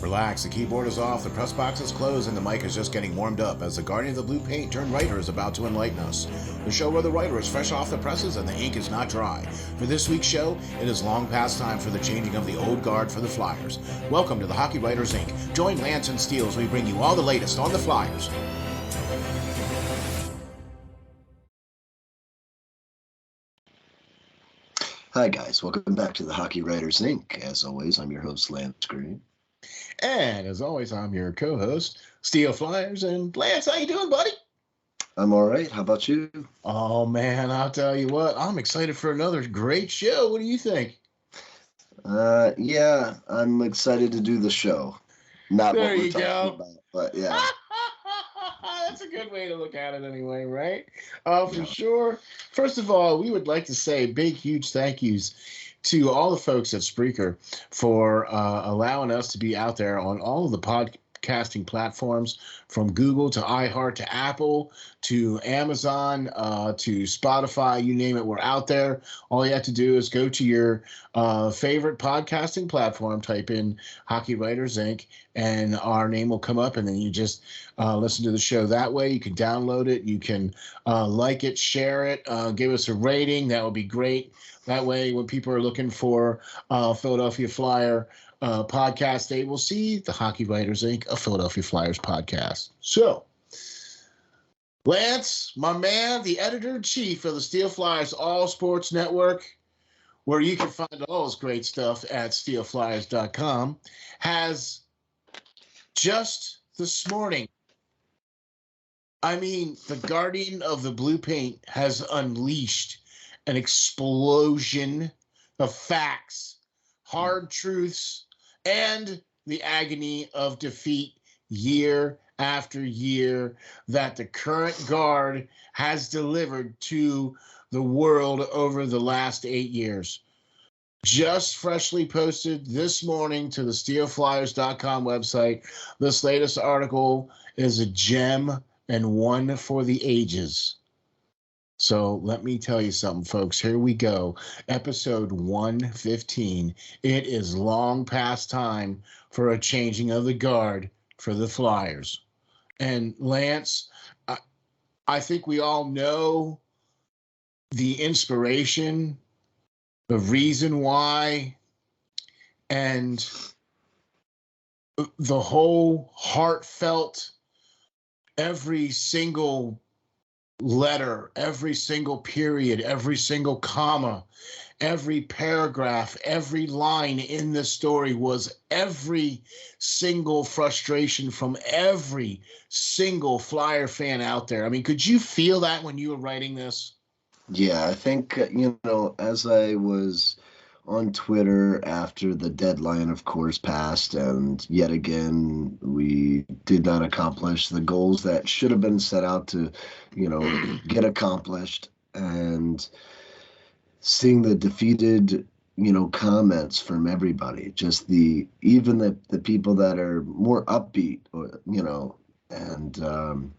Relax, the keyboard is off, the press box is closed, and the mic is just getting warmed up as the Guardian of the Blue Paint turned writer is about to enlighten us. The show where the writer is fresh off the presses and the ink is not dry. For this week's show, it is long past time for the changing of the old guard for the Flyers. Welcome to the Hockey Writers Ink. Join Lance and Steel as we bring you all the latest on the Flyers. Hi guys, welcome back to the Hockey Writers Ink. As always, I'm your host, Lance Green. And as always, I'm your co-host, SteelFlyers. And Lance, how you doing, buddy? I'm all right. How about you? Oh, man, I'll tell you what. I'm excited for another great show. What do you think? Yeah, I'm excited to do the show. Not there what we're you talking go. about, but yeah. That's a good way to look at it anyway, right? For sure. First of all, we would like to say big, huge thank yous to all the folks at Spreaker for allowing us to be out there on all of the podcasting platforms, from Google to iHeart to Apple to Amazon to Spotify, you name it, we're out there. All you have to do is go to your favorite podcasting platform, type in Hockey Writers Ink, and our name will come up, and then you just listen to the show that way. You can download it. You can like it, share it, give us a rating. That would be great. That way, when people are looking for Philadelphia Flyer podcast, they will see the Hockey Writers Ink, a Philadelphia Flyers podcast. So, Lance, my man, the editor-in-chief of the SteelFlyers All Sports Network, where you can find all this great stuff at SteelFlyers.com, has just this morning, the Guardian of the Blue Paint has unleashed an explosion of facts, hard truths, and the agony of defeat year after year that the current guard has delivered to the world over the last 8 years. Just freshly posted this morning to the SteelFlyers.com website. This latest article is a gem and one for the ages. So let me tell you something, folks. Here we go. Episode 115. It is long past time for a changing of the guard for the Flyers. And Lance, I think we all know the inspiration, the reason why, and the whole heartfelt, every single letter, every single period, every single comma, every paragraph, every line in this story was every single frustration from every single Flyer fan out there. I mean, could you feel that when you were writing this? Yeah, I think, as I was on Twitter after the deadline, of course, passed, and yet again, we did not accomplish the goals that should have been set out to, get accomplished. And seeing the defeated, comments from everybody, just even the people that are more upbeat, or, and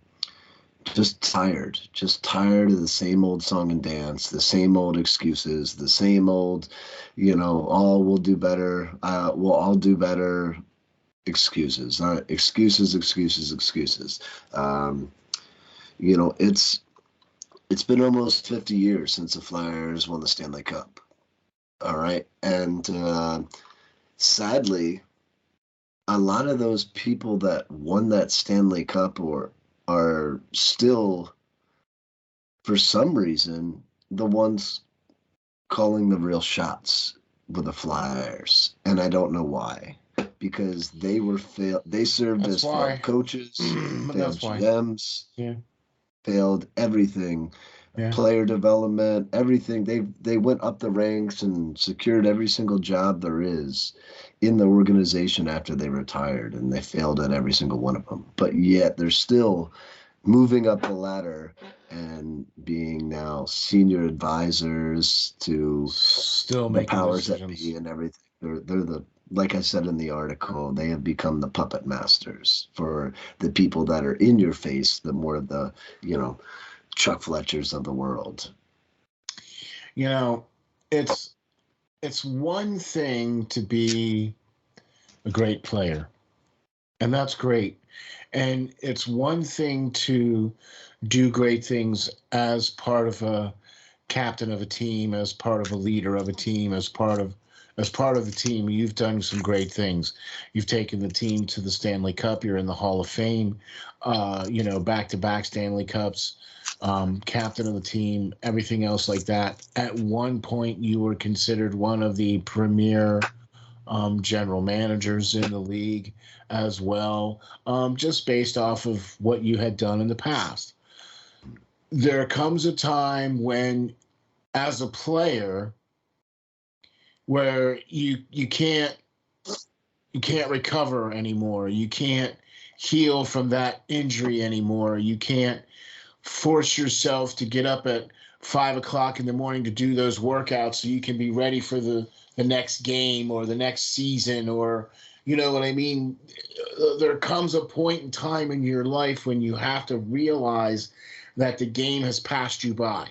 just tired of the same old song and dance, the same old excuses, the same old, we'll do better, we'll all do better excuses. Excuses. It's been almost 50 years since the Flyers won the Stanley Cup. All right. And sadly, a lot of those people that won that Stanley Cup are still, for some reason, the ones calling the real shots with the Flyers. And I don't know why. Because they served as failed coaches, failed GMs, failed everything. Yeah. Player development, everything. They went up the ranks and secured every single job there is in the organization after they retired, and they failed at every single one of them. But yet they're still moving up the ladder and being now senior advisors to still the powers that be and everything. They're the, like I said in the article, they have become the puppet masters for the people that are in your face, the more of the, Chuck Fletchers of the world. It's one thing to be a great player. And that's great. And it's one thing to do great things as part of a captain of a team, as part of a leader of a team, as part of the team. You've done some great things. You've taken the team to the Stanley Cup. You're in the Hall of Fame. Back-to-back Stanley Cups. Captain of the team, everything else like that. At one point, you were considered one of the premier general managers in the league as well, just based off of what you had done in the past. There comes a time when, as a player, where you can't recover anymore. You can't heal from that injury anymore. You can't force yourself to get up at 5 o'clock in the morning to do those workouts so you can be ready for the next game or the next season, or you know what I mean. There comes a point in time in your life when you have to realize that the game has passed you by.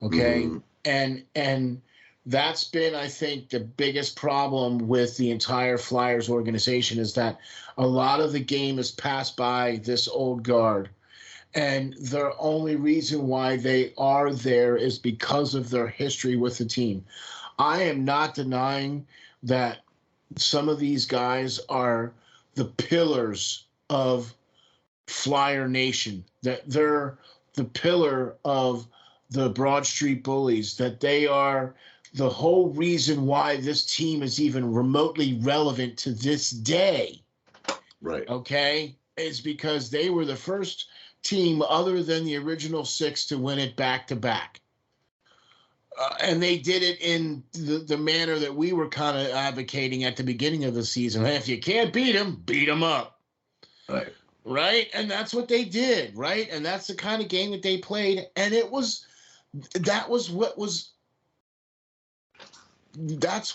Okay. Mm-hmm. And that's been, I think, the biggest problem with the entire Flyers organization, is that a lot of the game has passed by this old guard. And the only reason why they are there is because of their history with the team. I am not denying that some of these guys are the pillars of Flyer Nation, that they're the pillar of the Broad Street Bullies, that they are the whole reason why this team is even remotely relevant to this day. Right. Okay, is because they were the first team other than the original six to win it back to back. And they did it in the manner that we were kind of advocating at the beginning of the season. If you can't beat them up. Right. Right. And that's what they did. Right. And that's the kind of game that they played. And that's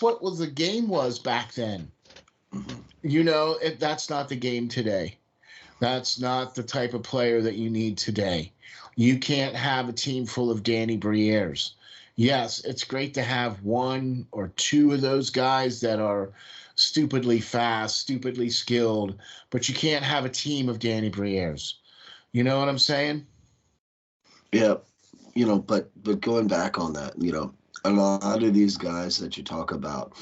what the game was back then. That's not the game today. That's not the type of player that you need today. You can't have a team full of Danny Brières. Yes, it's great to have one or two of those guys that are stupidly fast, stupidly skilled, but you can't have a team of Danny Brières. You know what I'm saying? Yeah. But going back on that, a lot of these guys that you talk about,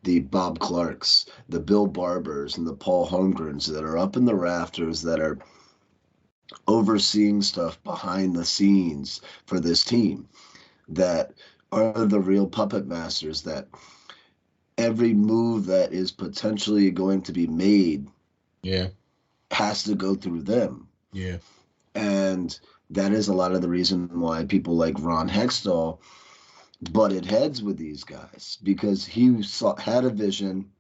the Bob Clarks, the Bill Barbers, and the Paul Holmgrens that are up in the rafters, that are overseeing stuff behind the scenes for this team, that are the real puppet masters, that every move that is potentially going to be made has to go through them. Yeah. And that is a lot of the reason why people like Ron Hextall butted heads with these guys, because he had a vision.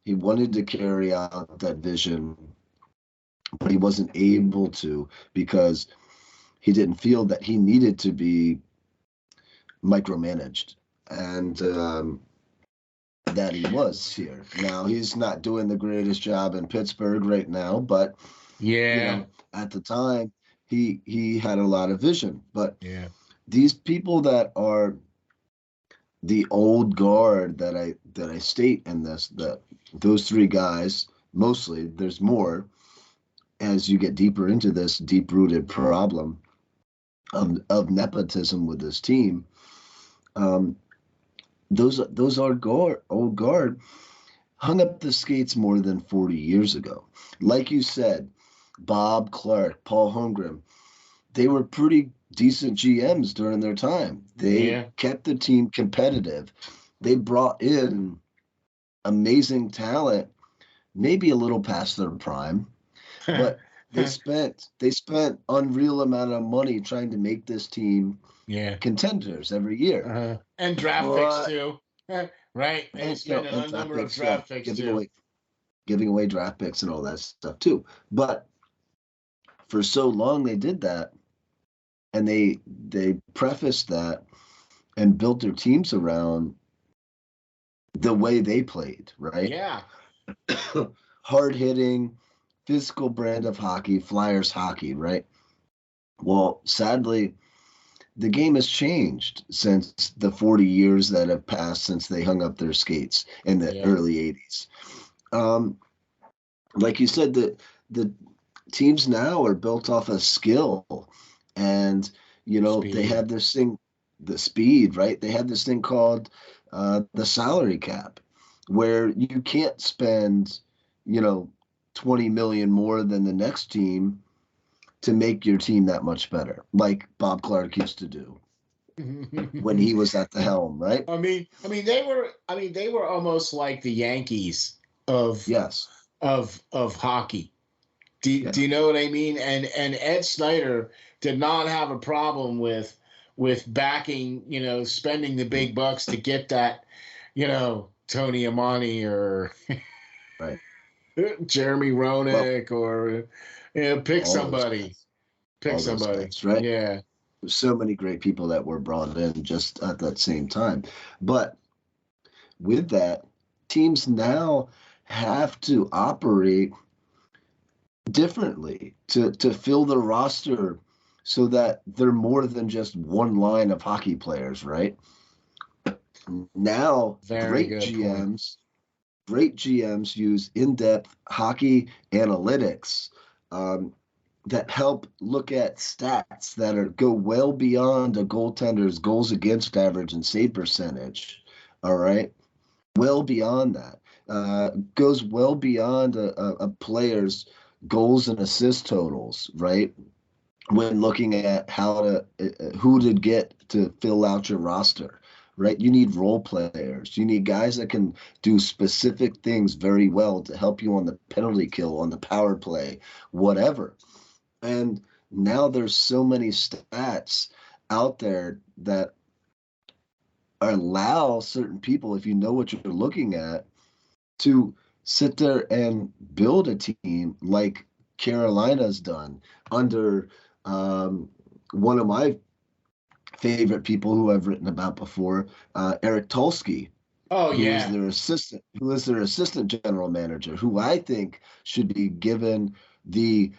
He wanted to carry out that vision, but he wasn't able to, because he didn't feel that he needed to be micromanaged. And that he was here. Now, he's not doing the greatest job in Pittsburgh right now, but at the time he had a lot of vision. But these people that are the old guard that I state in this, that those three guys, mostly, there's more as you get deeper into this deep-rooted problem of nepotism with this team. Those old guard hung up the skates more than 40 years ago. Like you said, Bob Clark, Paul Holmgren, they were pretty decent GMs during their time. They kept the team competitive. They brought in amazing talent, maybe a little past their prime, but they spent unreal amount of money trying to make this team contenders every year. And draft picks too. Right. They spent a number of draft picks giving away draft picks and all that stuff too. But for so long they did that, and they prefaced that and built their teams around the way they played, right? Yeah. Hard hitting, physical brand of hockey, Flyers hockey, right? Well, sadly, the game has changed since the 40 years that have passed since they hung up their skates in the early 80s. like you said, the teams now are built off of skill, and they Speed. have this thing, the speed, right? They have this thing called the salary cap, where you can't spend, 20 million more than the next team to make your team that much better, like Bob Clark used to do when he was at the helm, right? They were almost like the Yankees of Yes. hockey. Do Yeah. you know what I mean? And Ed Snyder did not have a problem with backing, spending the big bucks to get that, Tony Amani or Right. Jeremy Well, Roenick or pick all those somebody. guys, Pick all those somebody. guys, right? Yeah. So many great people that were brought in just at that same time. But with that, teams now have to operate differently to fill the roster so that they're more than just one line of hockey players, right? Now, Very good point. great GMs use in-depth hockey analytics um, that help look at stats that go well beyond a goaltender's goals against average and save percentage. All right, well beyond that. Goes well beyond a player's goals and assist totals, right? When looking at who to get to fill out your roster, right? You need role players. You need guys that can do specific things very well to help you on the penalty kill, on the power play, whatever. And now there's so many stats out there that allow certain people, if you know what you're looking at, to sit there and build a team like Carolina's done under one of my favorite people who I've written about before, Eric Tulsky, Oh who is yeah. their assistant general manager, who I think should be given the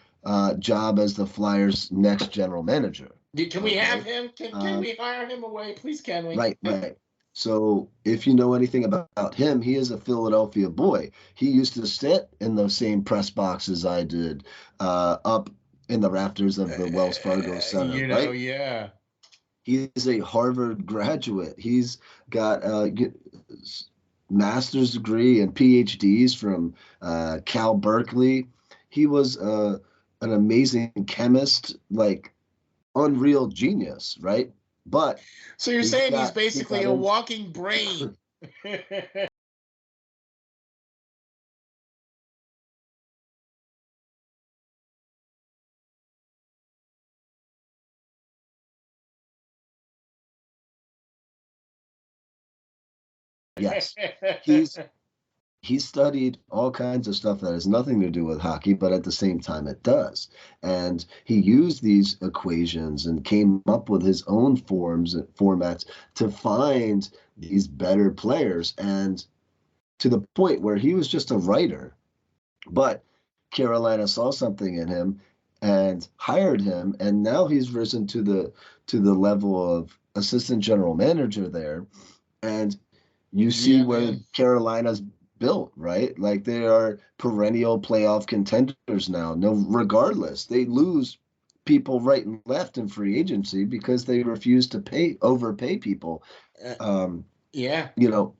job as the Flyers' next general manager. Can we have Okay. him? Can we hire him away? Please, can we? Right. So if you know anything about him, he is a Philadelphia boy. He used to sit in those same press boxes I did, up in the rafters of the Wells Fargo Center, right? Yeah. He's a Harvard graduate. He's got a master's degree and PhDs from Cal Berkeley. He was an amazing chemist, like unreal genius, right? But So you're he saying he's he basically got a in. walking brain. Yes, he's he studied all kinds of stuff that has nothing to do with hockey, but at the same time it does. And he used these equations and came up with his own forms and formats to find these better players. And to the point where he was just a writer, but Carolina saw something in him and hired him, and now he's risen to the level of assistant general manager there. And you see Yeah, where man. Carolina's built, right? Like they are perennial playoff contenders now. No, regardless, they lose people right and left in free agency because they refuse to overpay people. Uh, Um, yeah. you know,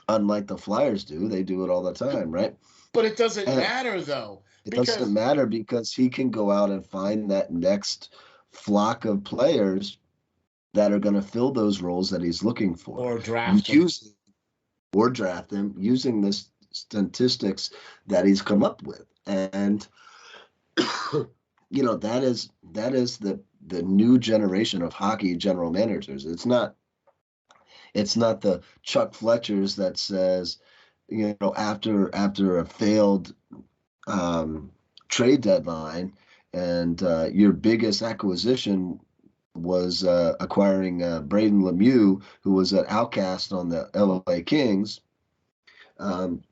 unlike the Flyers do, they do it all the time, right? But it doesn't And matter though, it doesn't because matter because he can go out and find that next flock of players that are going to fill those roles that he's looking for. or draft them. Using or draft them using the statistics that he's come up with. And that is the new generation of hockey general managers. It's not the Chuck Fletchers that says, after a failed trade deadline and your biggest acquisition was acquiring Braden Lemieux, who was an outcast on the LA Kings. Um,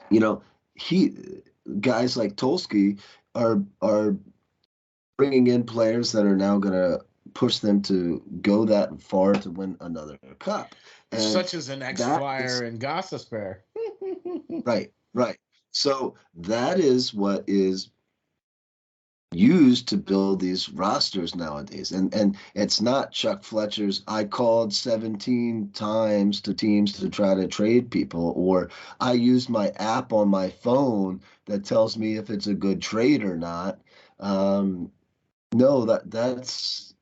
you know, he guys like Tolsky are bringing in players that are now going to push them to go that far to win another cup, and Such as an that is ex-flyer and Gossespierre. right. So that is what is used to build these rosters nowadays. And it's not Chuck Fletcher's I called 17 times to teams to try to trade people, or I used my app on my phone that tells me if it's a good trade or not. No, that's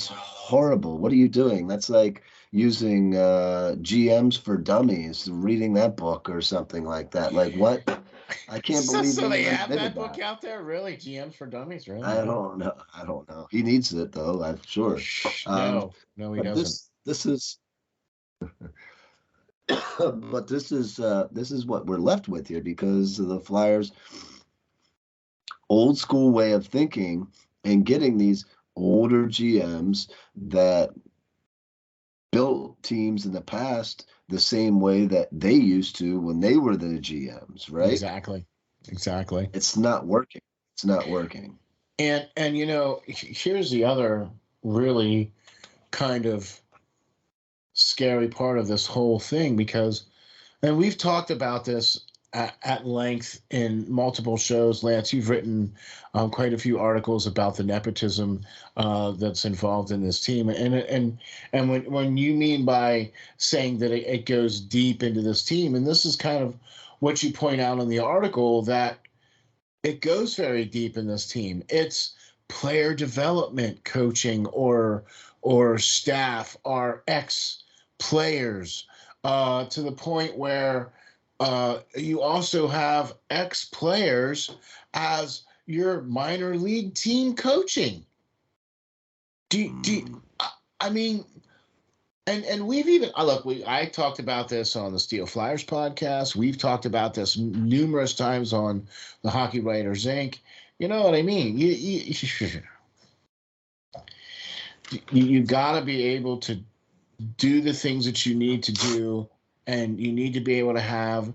horrible. What are you doing? That's like using GMs for Dummies, reading that book or something like that. Like what? I can't So, believe so he they even have admitted that book that. out there, really? GMs for Dummies, really? I Wow. don't know. I don't know. He needs it though, I'm sure. Um, No, no, he but doesn't. this is but this is what we're left with here because of the Flyers' old school way of thinking and getting these older GMs that built teams in the past the same way that they used to when they were the GMs, right? Exactly. Exactly. It's not working. It's not working. And here's the other really kind of scary part of this whole thing, because, and we've talked about this at length in multiple shows. Lance, you've written quite a few articles about the nepotism that's involved in this team, and when you mean by saying that it goes deep into this team, and this is kind of what you point out in the article, that it goes very deep in this team. It's player development coaching, or staff are ex players, to the point where you also have ex players as your minor league team coaching. I mean, and we've even look. I talked about this on the Steel Flyers podcast. We've talked about this numerous times on the Hockey Writers Ink. You know what I mean? You got to be able to do the things that you need to do, and you need to be able to have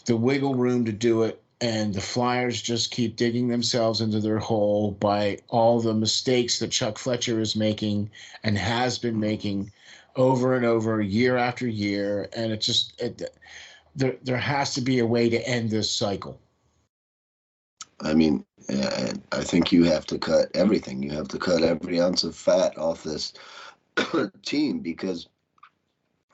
the wiggle room to do it. And the Flyers just keep digging themselves into their hole by all the mistakes that Chuck Fletcher is making and has been making over and over, year after year. And there has to be a way to end this cycle. I mean, I think you have to cut everything. You have to cut every ounce of fat off this team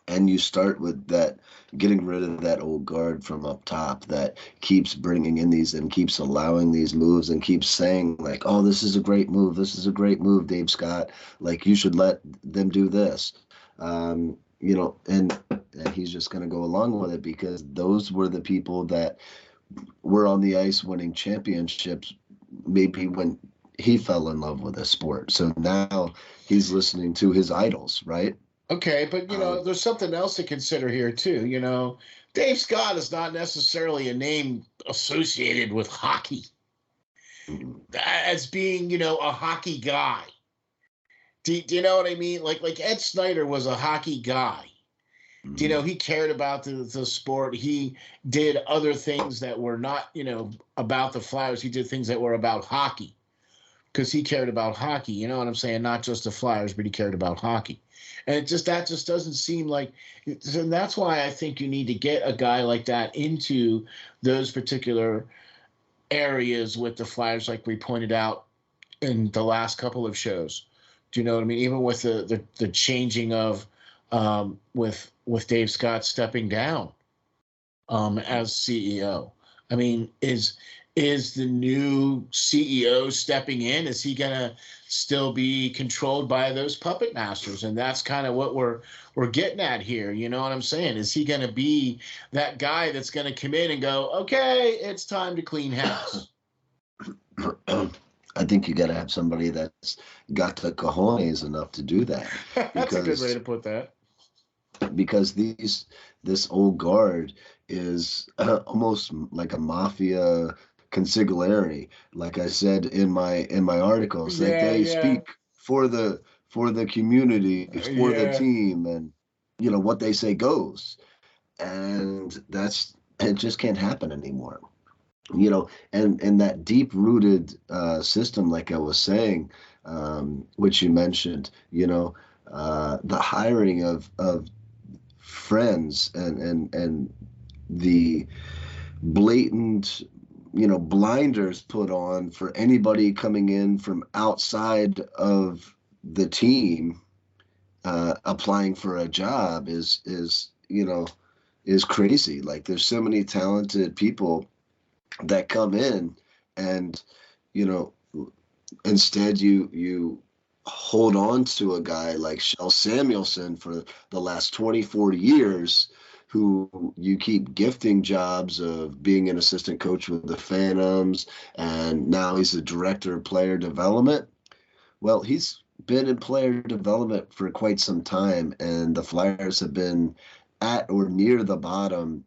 and you start with that, getting rid of that old guard from up top that keeps bringing in these and keeps allowing these moves and keeps saying like, oh, this is a great move. This is a great move, Dave Scott. Like you should let them do this. And he's just going to go along with it because those were the people that were on the ice winning championships maybe when he fell in love with the sport. So now he's listening to his idols, right? Okay, but there's something else to consider here too. Dave Scott is not necessarily a name associated with hockey as being, a hockey guy. Do you know what I mean? Like Ed Snyder was a hockey guy. He cared about the sport. He did other things that were not, about the Flyers. He did things that were about hockey because he cared about hockey. You know what I'm saying? Not just the Flyers, but he cared about hockey. And that just doesn't seem like, and that's why I think you need to get a guy like that into those particular areas with the Flyers, like we pointed out in the last couple of shows. Do you know what I mean? Even with the changing of with Dave Scott stepping down as CEO. I mean, is the new CEO stepping in? Is he gonna still be controlled by those puppet masters? And that's kind of what we're getting at here. You know what I'm saying? Is he gonna be that guy that's gonna come in and go, okay, it's time to clean house? I think you got to have somebody that's got the cojones enough to do that. That's a good way to put that. Because this old guard is almost like a mafia consigliere. Like I said in my articles, like they speak for the community, for the team, and what they say goes. And it just can't happen anymore. And that deep rooted system, like I was saying, which you mentioned, the hiring of friends and the blatant, blinders put on for anybody coming in from outside of the team, applying for a job is crazy. Like, there's so many talented people that come in, and you know instead you hold on to a guy like Shel Samuelson for the last 40 years, who you keep gifting jobs of being an assistant coach with the Phantoms, and now he's the director of player development. Well, he's been in player development for quite some time, and the Flyers have been at or near the bottom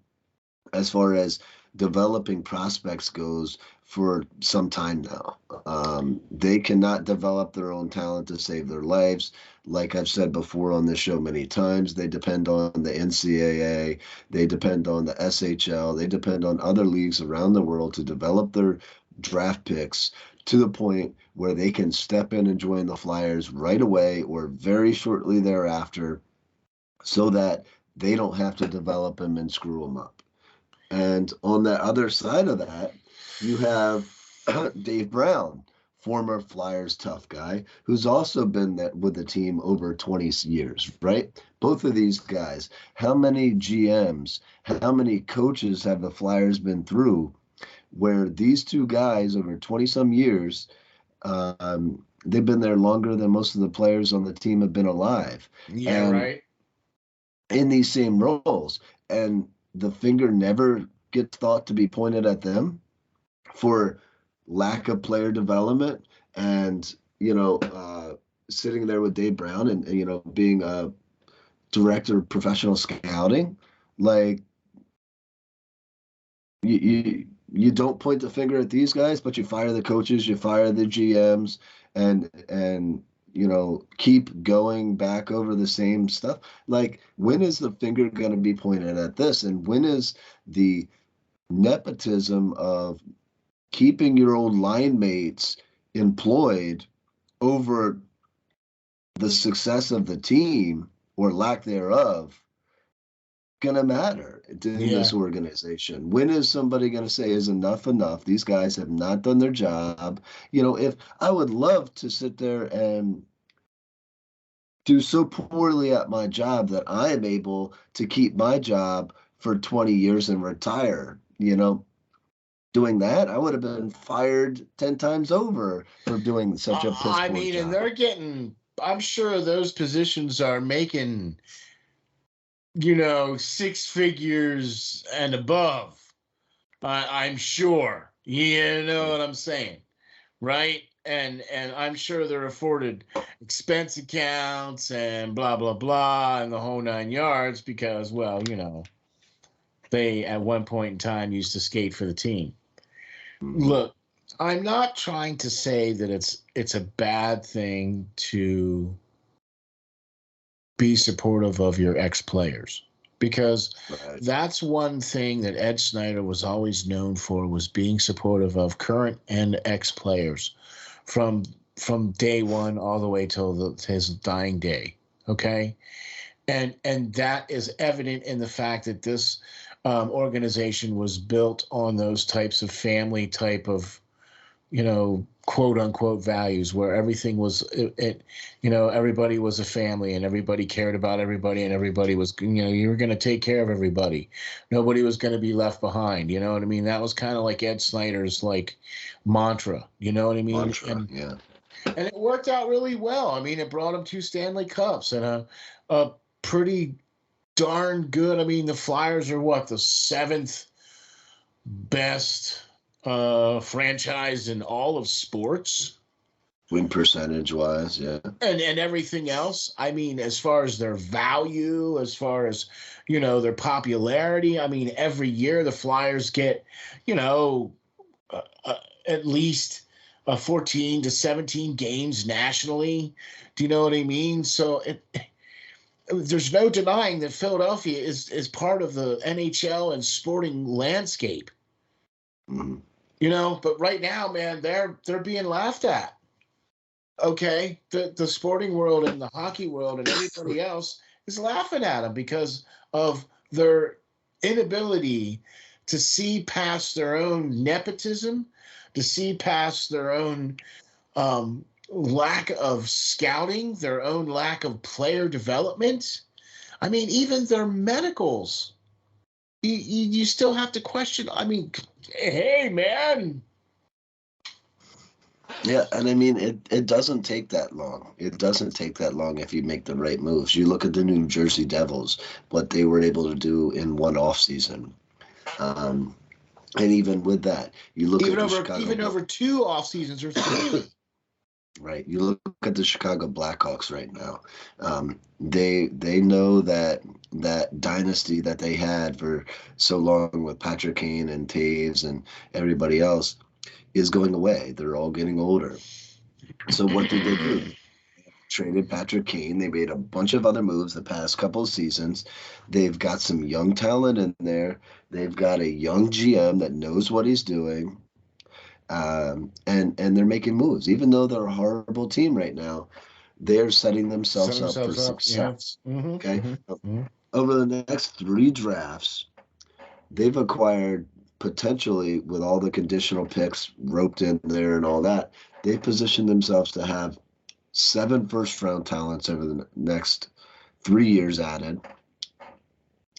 as far as developing prospects goes for some time now. They cannot develop their own talent to save their lives. Like I've said before on this show many times, they depend on the NCAA, they depend on the SHL, they depend on other leagues around the world to develop their draft picks to the point where they can step in and join the Flyers right away or very shortly thereafter, so that they don't have to develop them and screw them up. And on the other side of that, you have Dave Brown, former Flyers tough guy, who's also been with the team over 20 years, right? Both of these guys, how many GMs, how many coaches have the Flyers been through where these two guys over 20-some years, they've been there longer than most of the players on the team have been alive. Yeah, and right. In these same roles, and the finger never gets thought to be pointed at them for lack of player development, and sitting there with Dave Brown and being a director of professional scouting. Like, you don't point the finger at these guys, but you fire the coaches, you fire the GMs, and keep going back over the same stuff. Like, when is the finger going to be pointed at this? And when is the nepotism of keeping your old line mates employed over the success of the team or lack thereof going to matter in this organization? When is somebody going to say, is enough enough? These guys have not done their job. If I would love to sit there and do so poorly at my job that I am able to keep my job for 20 years and retire, doing that, I would have been fired 10 times over for doing such a piss poor job. And they're getting, I'm sure those positions are making, six figures and above. I'm sure. You know what I'm saying, right? And I'm sure they're afforded expense accounts and blah blah blah and the whole 9 yards because, well, they at one point in time used to skate for the team. Look, I'm not trying to say that it's a bad thing to be supportive of your ex-players, because that's one thing that Ed Snyder was always known for, was being supportive of current and ex-players from day one all the way till his dying day. Okay, and that is evident in the fact that this organization was built on those types of family type of, quote unquote values, where everything was everybody was a family and everybody cared about everybody and everybody was, you were going to take care of everybody. Nobody was going to be left behind. You know what I mean? That was kind of like Ed Snyder's like mantra. You know what I mean? Yeah. And it worked out really well. I mean, it brought him 2 Stanley Cups and a pretty darn good. I mean, the Flyers are what, the 7th best franchise in all of sports, win percentage wise, yeah, and everything else. I mean, as far as their value, as far as their popularity. I mean, every year the Flyers get at least 14 to 17 games nationally. Do you know what I mean? So there's no denying that Philadelphia is part of the NHL and sporting landscape. Mm-hmm. But right now, man, they're being laughed at. Okay, the sporting world and the hockey world and everybody else is laughing at them because of their inability to see past their own nepotism, to see past their own lack of scouting, their own lack of player development. I mean, even their medicals, you still have to question. I mean, hey, man. Yeah, and I mean, it doesn't take that long. It doesn't take that long if you make the right moves. You look at the New Jersey Devils, what they were able to do in one off season. And even with that, you look Even at the over Chicago even over 2 off seasons or 3. Right. You look at the Chicago Blackhawks right now. They know that dynasty that they had for so long with Patrick Kane and Taves and everybody else is going away. They're all getting older. So what did they do? Traded Patrick Kane. They made a bunch of other moves the past couple of seasons. They've got some young talent in there. They've got a young GM that knows what he's doing. And they're making moves. Even though they're a horrible team right now, they're setting themselves up for success. Yeah. Mm-hmm, Okay. mm-hmm. Over the next 3 drafts, they've acquired potentially with all the conditional picks roped in there and all that, they positioned themselves to have 7 first-round talents over the next 3 years added.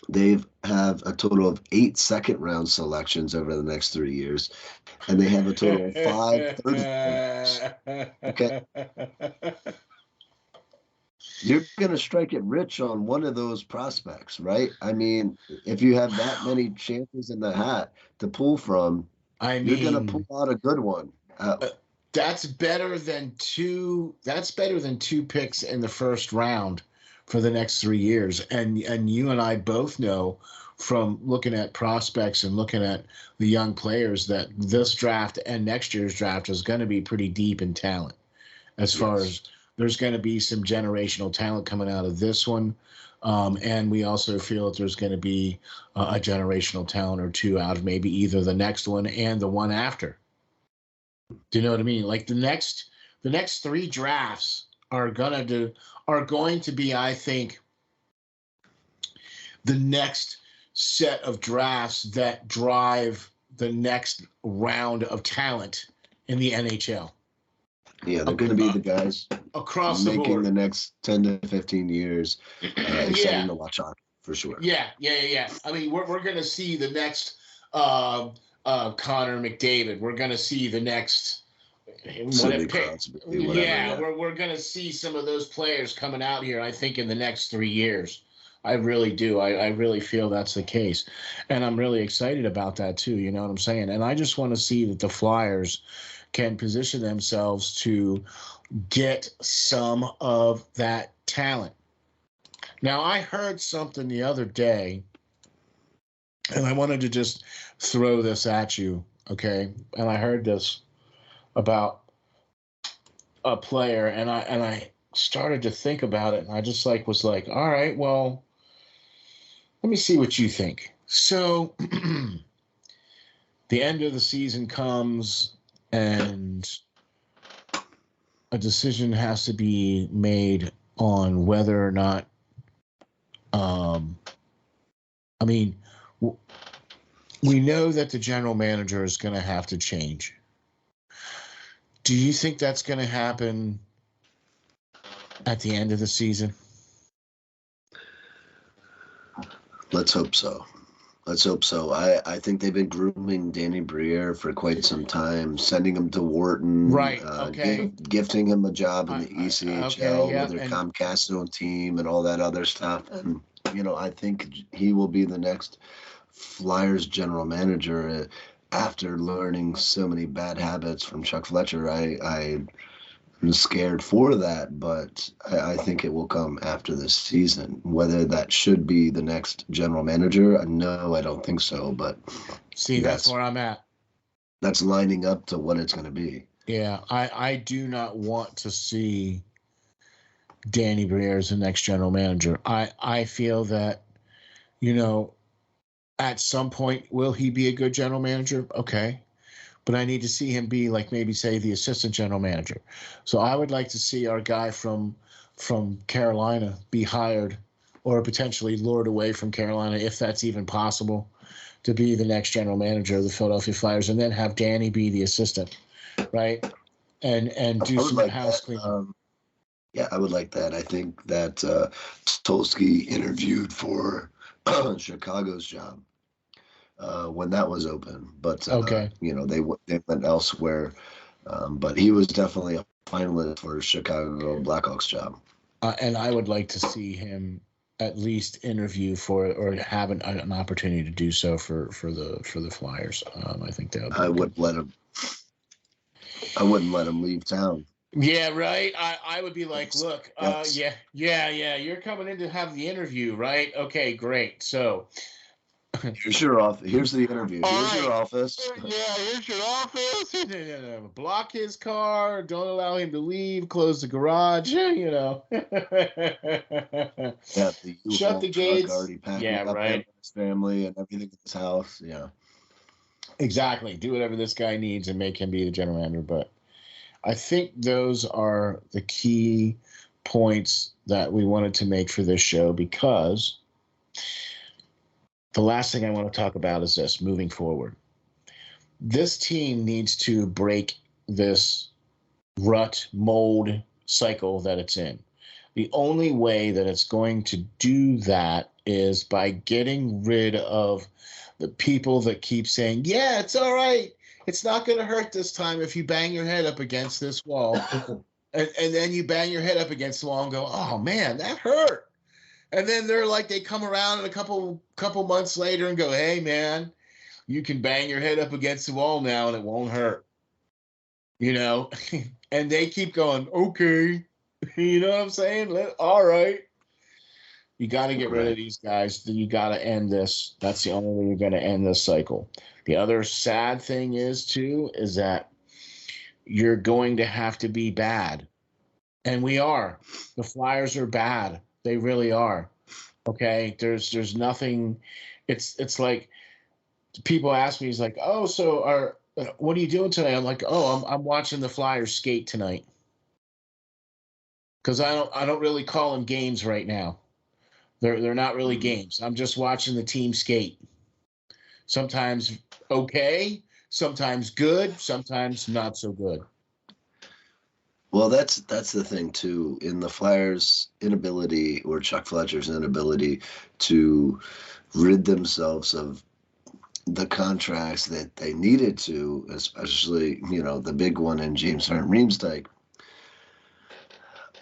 They have a total of 8 second-round selections over the next 3 years, and they have a total of 5 third-rounders. Okay. You're going to strike it rich on one of those prospects, right? I mean, if you have that many chances in the hat to pull from, you're going to pull out a good one. That's better than 2. That's better than 2 picks in the first round for the next 3 years. And you and I both know from looking at prospects and looking at the young players that this draft and next year's draft is going to be pretty deep in talent. As far as there's going to be some generational talent coming out of this one. And we also feel that there's going to be a generational talent or 2 out of maybe either the next one and the one after. Do you know what I mean? Like the next 3 drafts are going to be, I think, the next set of drafts that drive the next round of talent in the NHL. Yeah, they're going to be the guys across making the next 10 to 15 years exciting to watch hockey, for sure. Yeah. I mean, we're going to see the next Connor McDavid. We're going to see the next Sidney Crosby, we're going to see some of those players coming out here, I think, in the next 3 years. I really do. I really feel that's the case. And I'm really excited about that, too. You know what I'm saying? And I just want to see that the Flyers can position themselves to get some of that talent. Now, I heard something the other day, and I wanted to just throw this at you, okay? And I heard this about a player, and I started to think about it, and I just was like, all right, well, let me see what you think. So the end of the season comes, and a decision has to be made on whether or not, I mean, we know that the general manager is going to have to change. Do you think that's going to happen at the end of the season? Let's hope so. I think they've been grooming Danny Briere for quite some time, sending him to Wharton, right? Okay, gifting him a job in the ECHL with their Comcast team and all that other stuff. And I think he will be the next Flyers general manager after learning so many bad habits from Chuck Fletcher. I'm scared for that, but I think it will come after this season. Whether that should be the next general manager, no, I don't think so. But see, that's where I'm at. That's lining up to what it's going to be. Yeah, I do not want to see Danny Briere as the next general manager. I feel that, at some point, will he be a good general manager? Okay. But I need to see him be like maybe say the assistant general manager. So I would like to see our guy from Carolina be hired or potentially lured away from Carolina, if that's even possible, to be the next general manager of the Philadelphia Flyers, and then have Danny be the assistant, right? And do some like house that. cleaning. Yeah, I would like that. I think that Stolsky interviewed for Chicago's job when that was open, but Okay. they went elsewhere. But he was definitely a finalist for Chicago Blackhawks job. And I would like to see him at least interview for or have an opportunity to do so for the Flyers. I think that would be I good. wouldn't let him. I wouldn't let him leave town. Yeah, right. I would be like, look, Yes. yeah. You're coming in to have the interview, right? Okay, great. So Here's your office. Here's the interview. Here's your office. Yeah, here's your office. Block his car. Don't allow him to leave. Close the garage. Yeah, the Shut U-Haul the truck gates. already packing Yeah, up him and right. his family and everything in his house. Yeah. Exactly. Do whatever this guy needs and make him be the general manager. But I think those are the key points that we wanted to make for this show, because the last thing I want to talk about is this moving forward. This team needs to break this rut, mold cycle that it's in. The only way that it's going to do that is by getting rid of the people that keep saying, yeah, it's all right. It's not going to hurt this time if you bang your head up against this wall. And then you bang your head up against the wall and go, oh, man, that hurt. And then they come around in a couple months later and go, hey, man, you can bang your head up against the wall now and it won't hurt. And they keep going, okay. You know what I'm saying? All right. You got to get rid of these guys. You got to end this. That's the only way you're going to end this cycle. The other sad thing is that you're going to have to be bad. And we are. The Flyers are bad. They really are. Okay? There's nothing. It's like people ask me, he's like, oh, so what are you doing tonight? I'm like, oh, I'm watching the Flyers skate tonight. Because I don't really call them games right now. They're not really games. I'm just watching the team skate. Sometimes okay, sometimes good, sometimes not so good. Well, that's the thing too. In the Flyers' inability, or Chuck Fletcher's inability, to rid themselves of the contracts that they needed to, especially the big one in James Harden-Riemsdyk.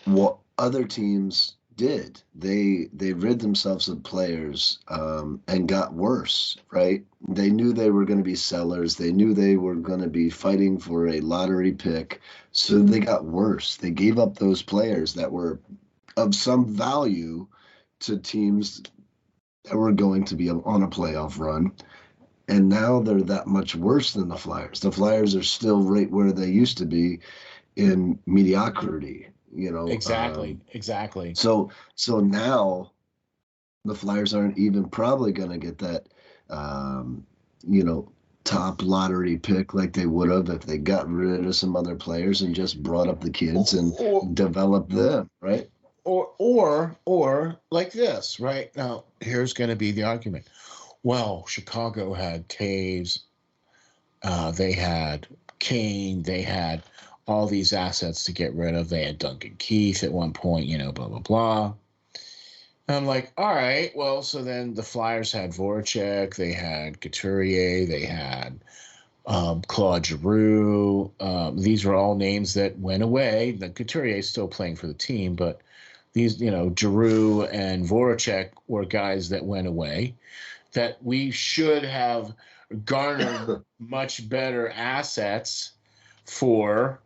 What other teams did, they rid themselves of players and got worse, right? They knew they were going to be sellers. They knew they were going to be fighting for a lottery pick, so they got worse. They gave up those players that were of some value to teams that were going to be on a playoff run. And now they're that much worse than the Flyers. The Flyers are still right where they used to be in mediocrity. Exactly. So now the Flyers aren't even probably going to get that, top lottery pick like they would have if they got rid of some other players and just brought up the kids and developed them, right? Or like this, right? Now, here's going to be the argument. Well, Chicago had Taves, they had Kane, they had all these assets to get rid of. They had Duncan Keith at one point, blah, blah, blah. And I'm like, all right, well, so then the Flyers had Voracek, they had Couturier, they had Claude Giroux. These were all names that went away. The Couturier is still playing for the team, but these, Giroux and Voracek were guys that went away that we should have garnered much better assets for.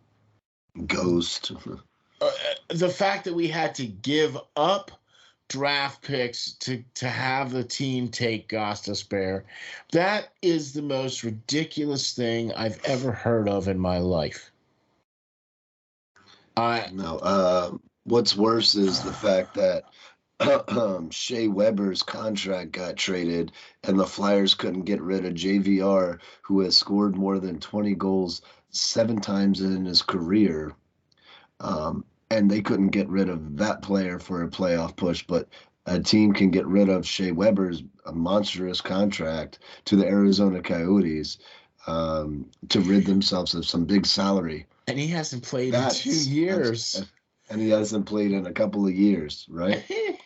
Ghost. The fact that we had to give up draft picks to have the team take Gostisbehere, that is the most ridiculous thing I've ever heard of in my life. What's worse is the fact that Shea Weber's contract got traded and the Flyers couldn't get rid of JVR, who has scored more than 20 goals 7 times in his career. And they couldn't get rid of that player for a playoff push, but a team can get rid of Shea Weber's a monstrous contract to the Arizona Coyotes to rid themselves of some big salary. And he hasn't played in 2 years. And he hasn't played in a couple of years, right?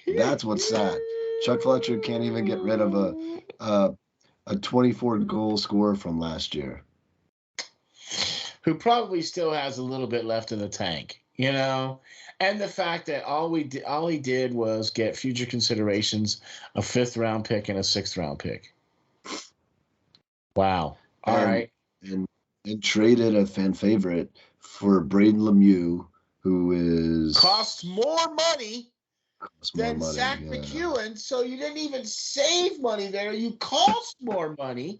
That's what's sad. Chuck Fletcher can't even get rid of a 24 goal scorer from last year, who probably still has a little bit left in the tank, and the fact that all he did was get future considerations, a 5th round pick and a 6th round pick. Wow. All right. And traded a fan favorite for Braden Lemieux, who is costs more money than Zach McEwen. So you didn't even save money there. You cost more money,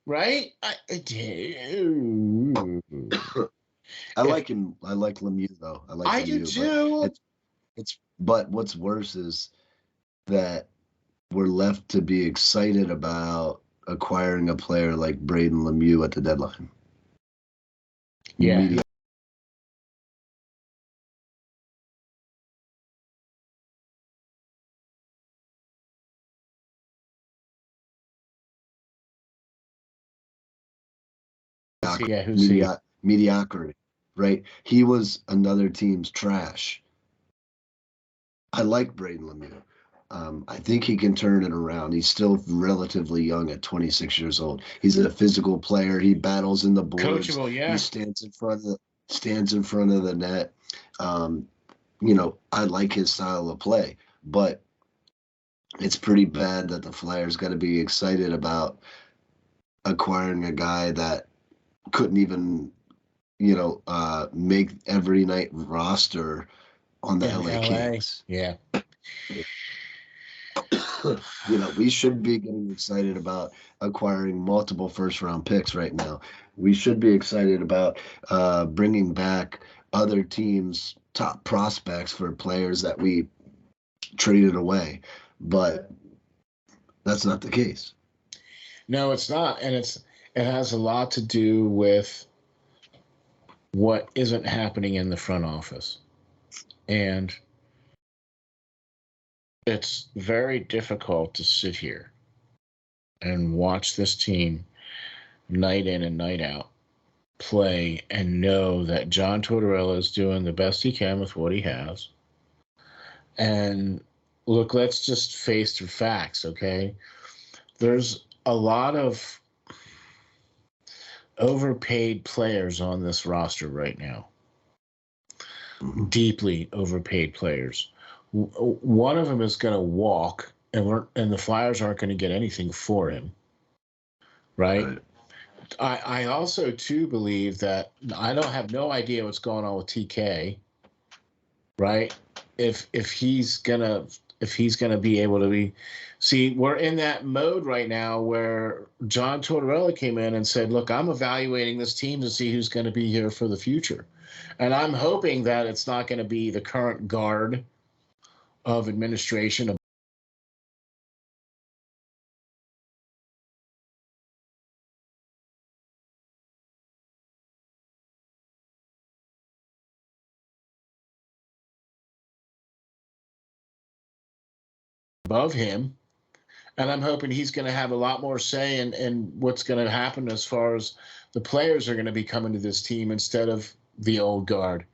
right? I like him. I like Lemieux though. I do too. But what's worse is that we're left to be excited about acquiring a player like Braden Lemieux at the deadline. Yeah. Mediocrity, right? He was another team's trash. I like Braden Lemieux. I think he can turn it around. He's still relatively young at 26 years old. He's a physical player. He battles in the boards. Coachable, yeah. He stands in front of the net. I like his style of play, but it's pretty bad that the Flyers got to be excited about acquiring a guy that couldn't even, make every night roster on the LA Kings. Yeah. We should be getting excited about acquiring multiple first-round picks right now. We should be excited about bringing back other teams' top prospects for players that we traded away, but that's not the case. No, it's not, and it has a lot to do with what isn't happening in the front office, and it's very difficult to sit here and watch this team night in and night out play and know that John Tortorella is doing the best he can with what he has. And look, let's just face the facts, okay? There's a lot of overpaid players on this roster right now. Deeply overpaid players. One of them is going to walk, and the Flyers aren't going to get anything for him, right? I also too believe that I don't have no idea what's going on with TK, right? If he's gonna be able to be, see, we're in that mode right now where John Tortorella came in and said, "Look, I'm evaluating this team to see who's going to be here for the future," and I'm hoping that it's not going to be the current guard of administration above him, and I'm hoping he's going to have a lot more say in what's going to happen as far as the players are going to be coming to this team instead of the old guard.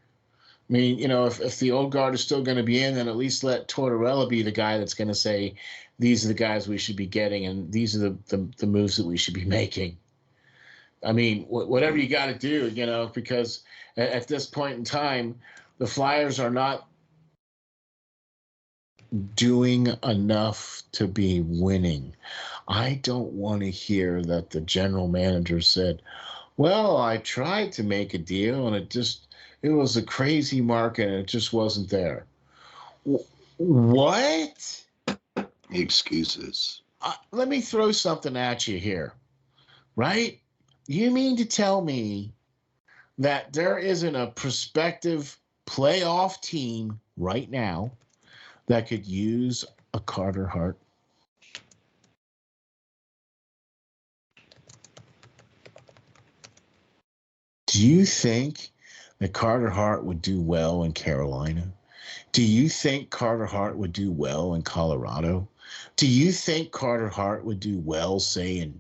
I mean, if the old guard is still going to be in, then at least let Tortorella be the guy that's going to say, these are the guys we should be getting, and these are the moves that we should be making. I mean, whatever you got to do, because at this point in time, the Flyers are not doing enough to be winning. I don't want to hear that the general manager said, well, I tried to make a deal and it was a crazy market and it just wasn't there. What? Excuses. Let me throw something at you here, right? You mean to tell me that there isn't a prospective playoff team right now that could use a Carter Hart? Do you think that Carter Hart would do well in Carolina? Do you think Carter Hart would do well in Colorado? Do you think Carter Hart would do well, say, in,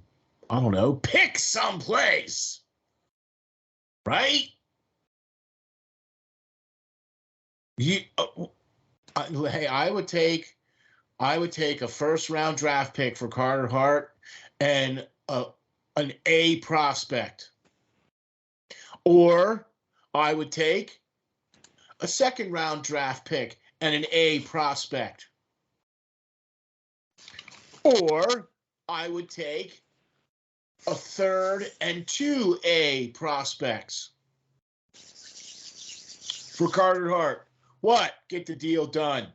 I don't know, pick someplace, right? Hey, I would take a first round draft pick for Carter Hart and an A prospect, or I would take a second round draft pick and an A prospect. Or I would take a third and 2 A prospects for Carter Hart. What? Get the deal done.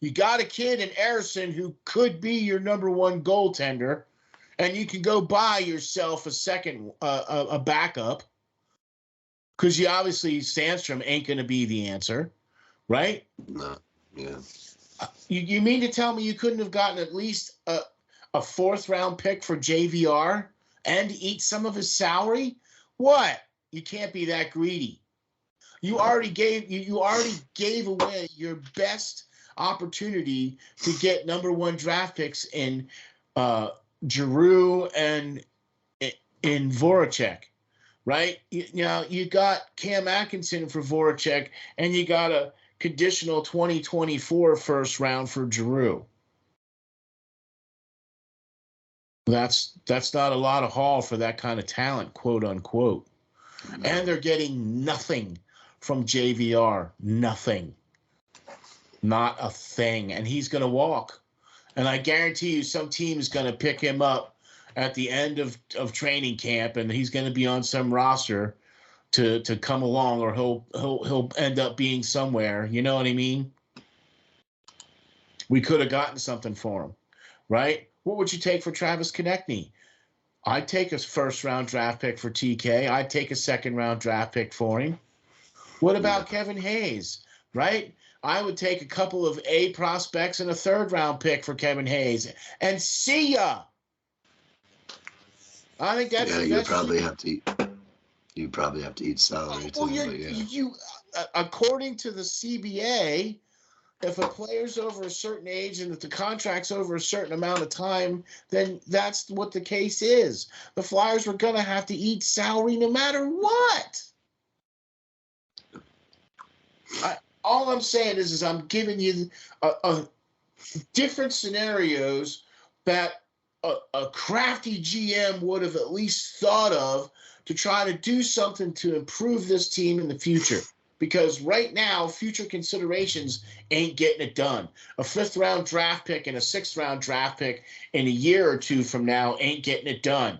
You got a kid in Erison who could be your number one goaltender, and you can go buy yourself a backup, because you obviously Sandstrom ain't going to be the answer, right? No, yeah. You mean to tell me you couldn't have gotten at least a fourth round pick for JVR and eat some of his salary? What? You can't be that greedy. You already gave away your best opportunity to get number one draft picks in Giroux and in Voracek, right? You got Cam Atkinson for Voracek, and you got a conditional 2024 first round for Giroux. That's not a lot of haul for that kind of talent, quote unquote. And they're getting nothing from JVR. Nothing. Not a thing. And he's going to walk. And I guarantee you some team is going to pick him up at the end of training camp, and he's going to be on some roster to come along, or he'll end up being somewhere. You know what I mean? We could have gotten something for him, right? What would you take for Travis Konechny? I'd take a first-round draft pick for TK. I'd take a second-round draft pick for him. What about Kevin Hayes, right? I would take a couple of A prospects and a third-round pick for Kevin Hayes. And see ya! I think that's the best. You probably have to eat salary too. Well, you according to the CBA, if a player's over a certain age and if the contract's over a certain amount of time, then that's what the case is. The Flyers were going to have to eat salary no matter what. All I'm saying is I'm giving you different scenarios that a crafty GM would have at least thought of to try to do something to improve this team in the future. Because right now, future considerations ain't getting it done. A fifth-round draft pick and a sixth-round draft pick in a year or two from now ain't getting it done.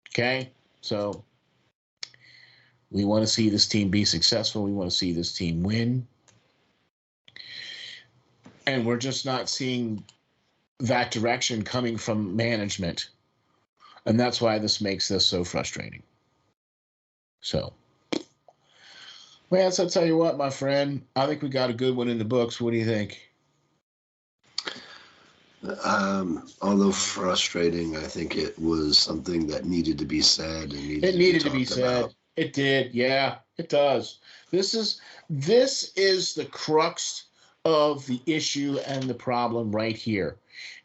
Okay? So we want to see this team be successful. We want to see this team win. And we're just not seeing that direction coming from management. And that's why this makes this so frustrating. So, Lance, I'll tell you what, my friend, I think we got a good one in the books. What do you think? Although frustrating, I think it was something that needed to be said and needed to be said. About. It did. Yeah, it does. This is the crux of the issue and the problem right here,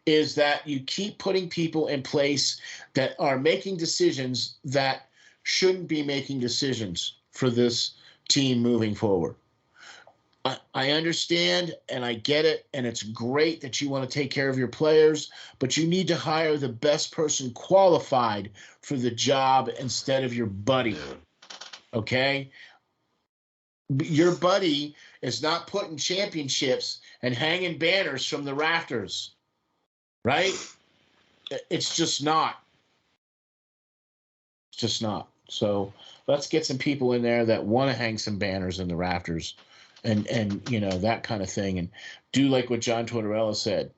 is that you keep putting people in place that are making decisions that shouldn't be making decisions for this team moving forward. I understand and I get it, and it's great that you want to take care of your players, but you need to hire the best person qualified for the job instead of your buddy. Okay? Your buddy is not putting championships and hanging banners from the rafters, right? It's just not. It's just not. So let's get some people in there that want to hang some banners in the rafters and you know, that kind of thing, and do like what John Tortorella said.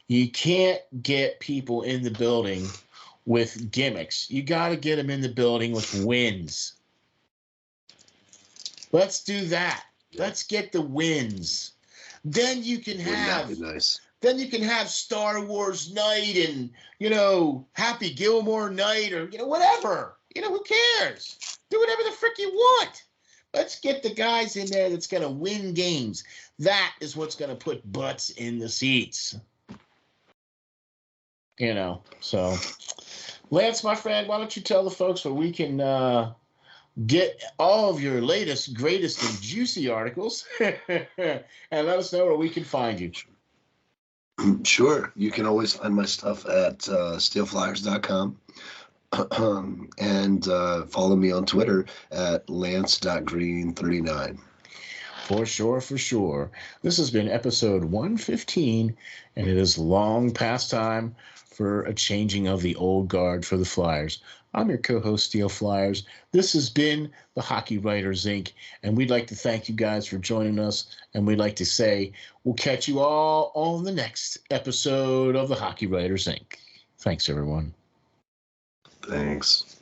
You can't get people in the building with gimmicks. You got to get them in the building with wins. Let's do that. Let's get the wins. Then you can have Then you can have Star Wars night and, you know, Happy Gilmore night, or, you know, whatever. You know, who cares? Do whatever the frick you want. Let's get the guys in there that's going to win games. That is what's going to put butts in the seats. So Lance, my friend, why don't you tell the folks where we can get all of your latest, greatest, and juicy articles and let us know where we can find you. Sure. You can always find my stuff at SteelFlyers.com. And follow me on Twitter at Lance.Green39. For sure. This has been episode 115, and it is long past time for a changing of the old guard for the Flyers. I'm your co-host, SteelFlyers. This has been the Hockey Writers Ink, and we'd like to thank you guys for joining us, and we'd like to say we'll catch you all on the next episode of the Hockey Writers Ink. Thanks, everyone. Thanks.